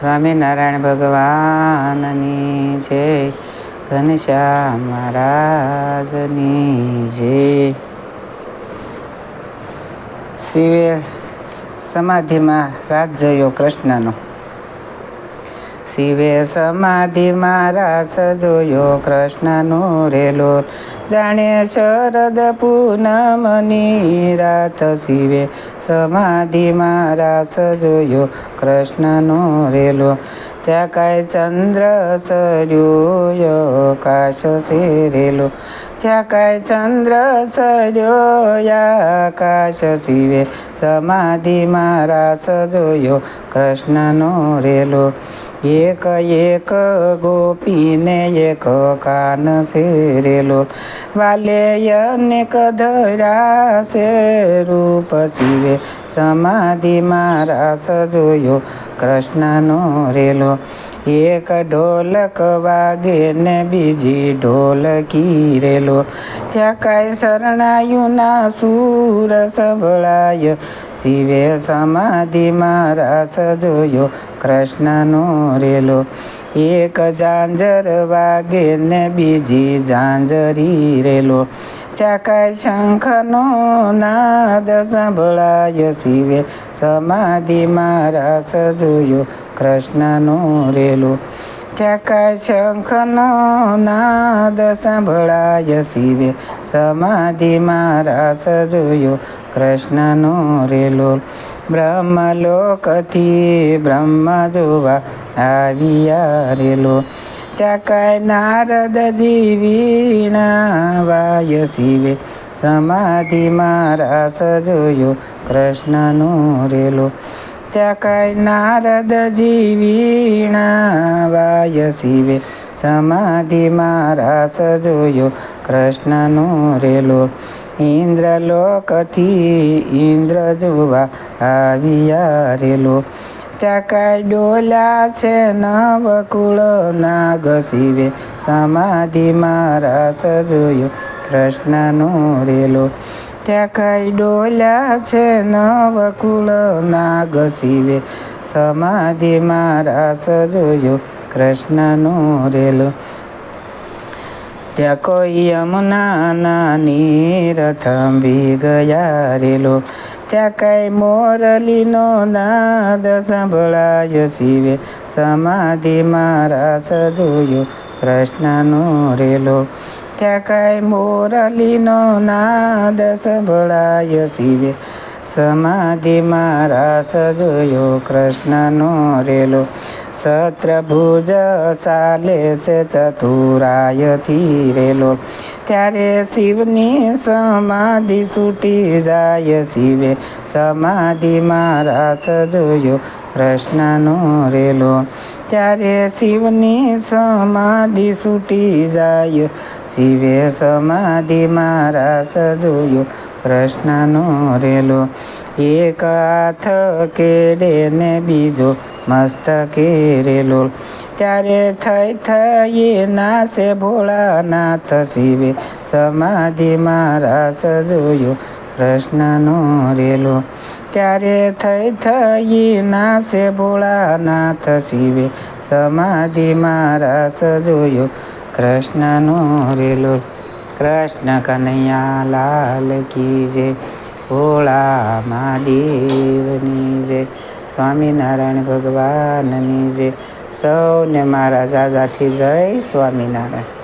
સ્વામિનારાયણ ભગવાનની જય, ઘનશ્યામ મહારાજની જય. શિવે સમાધિમાં રાત જોયો કૃષ્ણનો. શિવે સમાધિમાં રાસ જોયો કૃષ્ણનો રેલો, જાણે શરદ પૂનમની રાત. શિવે સમાધિમાં રાસ જોયો કૃષ્ણનો રેલો, ત્યાં કાંઈ ચંદ્ર સર્યો આકાશ શેરેલો, ત્યાં કાંઈ ચંદ્ર સર્યો આકાશ. શિવે સમાધિમાં રાસ જોયો કૃષ્ણનો રેલો, એક એક ગોપીને એક કાન શેરેલો, વાલે અનેક ધર્યા છે રૂપ. શિવે સમાધિમાં રાસ જોયો કૃષ્ણનો રેલો, એક ઢોલક વાગે ને બીજી ઢોલકી રેલો, ત્યાં કાંઈ શરણાયુના સૂર સંભળાય. શિવે સમાધિમાં રાસ જોયો કૃષ્ણનો રેલો, એક ઝાંઝર વાગે ને બીજી ઝાંઝરી રેલો, ત્યાં કાંઈ શંખનો નાદ સંભળાય. શિવે સમાધિમાં રાસ જોયો કૃષ્ણનો રેલો, ત્યાં કાંઈ શંખનો નાદ સંભળાય. શિવે સમાધિમાં રાસ જોયો કૃષ્ણનો રેલો, બ્રહ્મલોકથી બ્રહ્મ જોવા આવ્યા રેલો, ત્યાં કાંઈ નારદજી વીણા વાય. શિવે સમાધિમાં રાસ જોયો કૃષ્ણનો રેલો, ત્યાં કાંઈ નારદજી વીણા વાય. શિવે સમાધિમાં રાસ જોયો કૃષ્ણનો રેલો, ઇન્દ્રલોકથી ઇન્દ્ર જોવા આવ્યા રેલો, ત્યાં કાંઈ ડોલ્યા છે નવકુળ નાગ. શિવે સમાધિમાં રાસ જોયો કૃષ્ણનો રેલો, ત્યાં કાંઈ ડોલ્યા છે નવકુળ નાગ. શિવે સમાધિમાં રાસ જોયો કૃષ્ણનો રેલો, ત્યાં કોઈ યમુનાના નીર થંભી ગયા રેલો, ત્યાં કાંઈ મોરલીનો નાદ સંભળાય. શિવે સમાધિમાં રાસ જોયો કૃષ્ણનો રેલો, ત્યાં કાંઈ મોરલીનો નાદ સંભળાય. શિવે સમાધિમાં રાસ જોયો કૃષ્ણનો રેલો, શત્રુભુજ ચાલે છે ચતુરાયથી રેલો, ત્યારે શિવની સમાધિ છૂટી જાય. શિવે સમાધિમાં રાસ જોયો કૃષ્ણનો રેલો, ત્યારે શિવની સમાધિ છૂટી જાય. શિવે સમાધિમાં રાસ જોયો કૃષ્ણનો રેલો, એક હાથ કેડે ને બીજો મસ્તકે રેલો, ત્યારે થઈ નાશે ભોળાનાથ. શિવે સમાધિમાં રાસ જોયો કૃષ્ણનો રેલો, ત્યારે થઈ નાશે ભોળાનાથ. શિવે સમાધિમાં રાસ જોયો કૃષ્ણનો રેલો. કૃષ્ણ કનૈયા લાલ કી જય, ભોળા મહાદેવની જય, સ્વામિનારાયણ ભગવાનની જય. સૌને મારા જાજાથી જય સ્વામિનારાયણ.